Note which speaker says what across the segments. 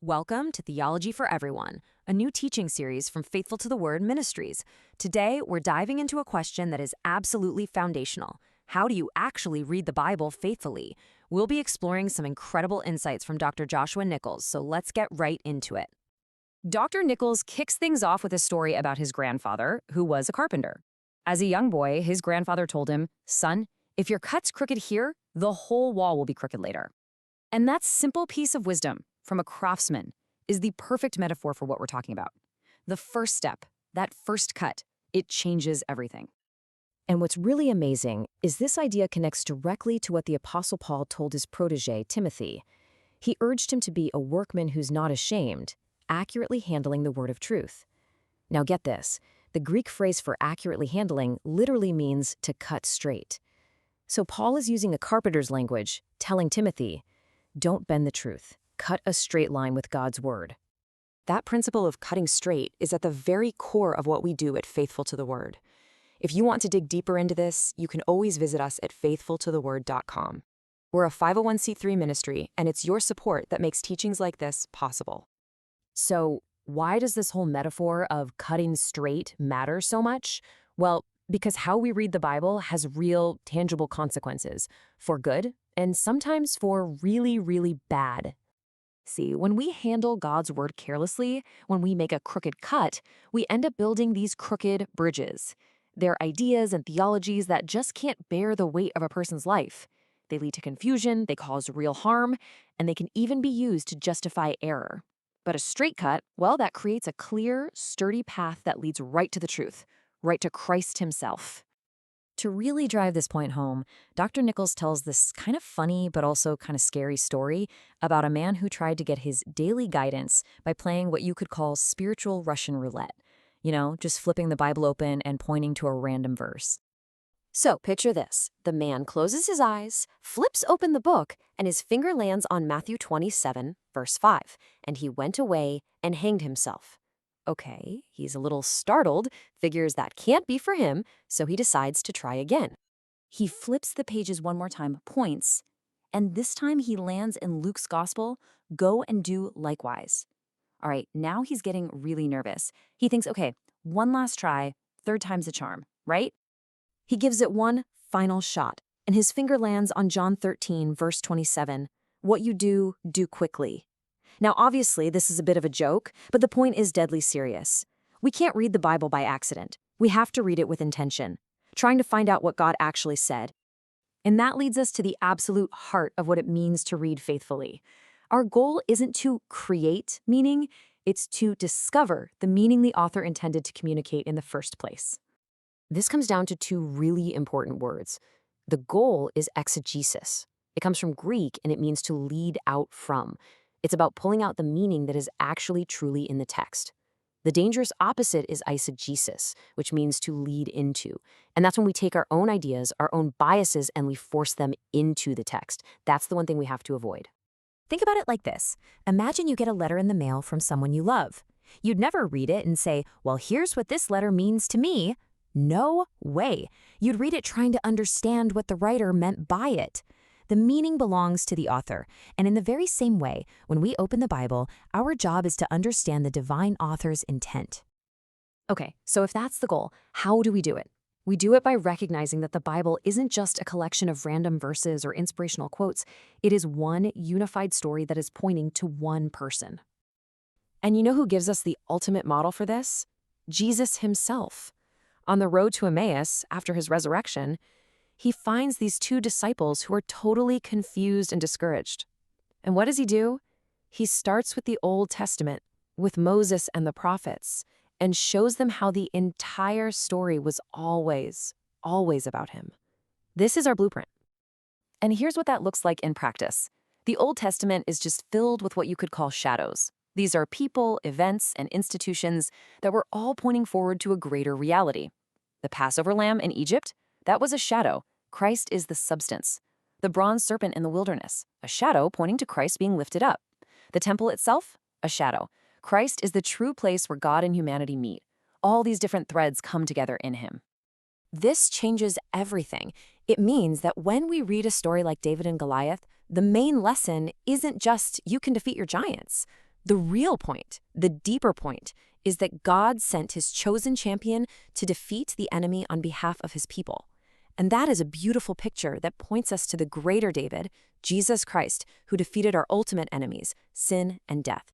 Speaker 1: Welcome to Theology for Everyone, a new teaching series from Faithful to the Word Ministries. Today, we're diving into a question that is absolutely foundational. How do you actually read the Bible faithfully? We'll be exploring some incredible insights from Dr. Joshua Nichols, so let's get right into it. Dr. Nichols kicks things off with a story about his grandfather, who was a carpenter. As a young boy, his grandfather told him, "Son, if your cut's crooked here, the whole wall will be crooked later." And that simple piece of wisdom from a craftsman is the perfect metaphor for what we're talking about. The first step, that first cut, it changes everything. And what's really amazing is this idea connects directly to what the Apostle Paul told his protege, Timothy. He urged him to be a workman who's not ashamed, accurately handling the word of truth. Now get this, the Greek phrase for accurately handling literally means to cut straight. So Paul is using a carpenter's language, telling Timothy, don't bend the truth. Cut a straight line with God's word. That principle of cutting straight is at the very core of what we do at Faithful to the Word. If you want to dig deeper into this, you can always visit us at faithfultotheword.com. We're a 501c3 ministry, and it's your support that makes teachings like this possible. So, why does this whole metaphor of cutting straight matter so much? Well, because how we read the Bible has real, tangible consequences, for good and sometimes for really, really bad. See, when we handle God's word carelessly, when we make a crooked cut, we end up building these crooked bridges. They're ideas and theologies that just can't bear the weight of a person's life. They lead to confusion, they cause real harm, and they can even be used to justify error. But a straight cut, well, that creates a clear, sturdy path that leads right to the truth, right to Christ himself. To really drive this point home, Dr. Nichols tells this kind of funny but also kind of scary story about a man who tried to get his daily guidance by playing what you could call spiritual Russian roulette. You know, just flipping the Bible open and pointing to a random verse. So picture this. The man closes his eyes, flips open the book, and his finger lands on Matthew 27, verse 5, and he went away and hanged himself. Okay, he's a little startled, figures that can't be for him, so he decides to try again. He flips the pages one more time, points, and this time he lands in Luke's gospel, go and do likewise. All right, now he's getting really nervous. He thinks, okay, one last try, third time's a charm, right? He gives it one final shot, and his finger lands on John 13, verse 27. What you do, do quickly. Now, obviously, this is a bit of a joke, but the point is deadly serious. We can't read the Bible by accident. We have to read it with intention, trying to find out what God actually said. And that leads us to the absolute heart of what it means to read faithfully. Our goal isn't to create meaning, it's to discover the meaning the author intended to communicate in the first place. This comes down to two really important words. The goal is exegesis. It comes from Greek and it means to lead out from. It's about pulling out the meaning that is actually truly in the text. The dangerous opposite is eisegesis, which means to lead into. And that's when we take our own ideas, our own biases, and we force them into the text. That's the one thing we have to avoid. Think about it like this. Imagine you get a letter in the mail from someone you love. You'd never read it and say, well, here's what this letter means to me. No way. You'd read it trying to understand what the writer meant by it. The meaning belongs to the author, and in the very same way, when we open the Bible, our job is to understand the divine author's intent. Okay, so if that's the goal, how do we do it? We do it by recognizing that the Bible isn't just a collection of random verses or inspirational quotes. It is one unified story that is pointing to one person. And you know who gives us the ultimate model for this? Jesus himself. On the road to Emmaus, after his resurrection, he finds these two disciples who are totally confused and discouraged. And what does he do? He starts with the Old Testament, with Moses and the prophets, and shows them how the entire story was always about him. This is our blueprint. And here's what that looks like in practice. The Old Testament is just filled with what you could call shadows. These are people, events, and institutions that were all pointing forward to a greater reality. The Passover lamb in Egypt, that was a shadow. Christ is the substance. The bronze serpent in the wilderness, a shadow pointing to Christ being lifted up. The temple itself, a shadow. Christ is the true place where God and humanity meet. All these different threads come together in him. This changes everything. It means that when we read a story like David and Goliath, the main lesson isn't just you can defeat your giants. The real point, the deeper point, is that God sent his chosen champion to defeat the enemy on behalf of his people. And that is a beautiful picture that points us to the greater David, Jesus Christ, who defeated our ultimate enemies, sin and death.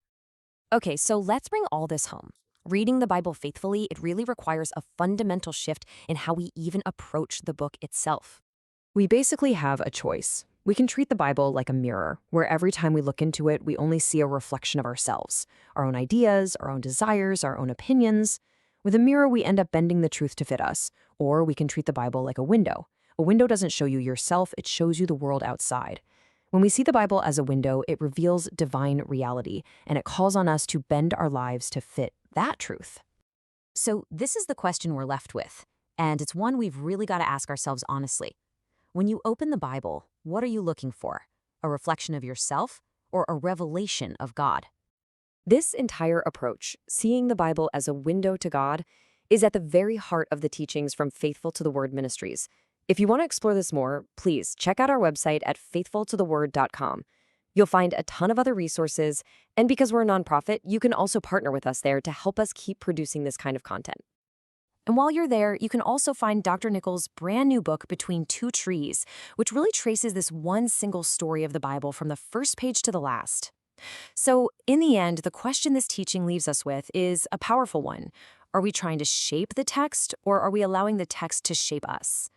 Speaker 1: Okay, so let's bring all this home. Reading the Bible faithfully, it really requires a fundamental shift in how we even approach the book itself. We basically have a choice. We can treat the Bible like a mirror, where every time we look into it, we only see a reflection of ourselves, our own ideas, our own desires, our own opinions. With a mirror, we end up bending the truth to fit us. Or we can treat the Bible like a window. A window doesn't show you yourself, it shows you the world outside. When we see the Bible as a window, it reveals divine reality, and it calls on us to bend our lives to fit that truth. So this is the question we're left with, and it's one we've really got to ask ourselves honestly. When you open the Bible, what are you looking for? A reflection of yourself or a revelation of God? This entire approach, seeing the Bible as a window to God, is at the very heart of the teachings from Faithful to the Word Ministries. If you want to explore this more, please check out our website at faithfultotheword.com. You'll find a ton of other resources, and because we're a nonprofit, you can also partner with us there to help us keep producing this kind of content. And while you're there, you can also find Dr. Nichols' brand new book, Between Two Trees, which really traces this one single story of the Bible from the first page to the last. So, in the end, the question this teaching leaves us with is a powerful one. Are we trying to shape the text, or are we allowing the text to shape us?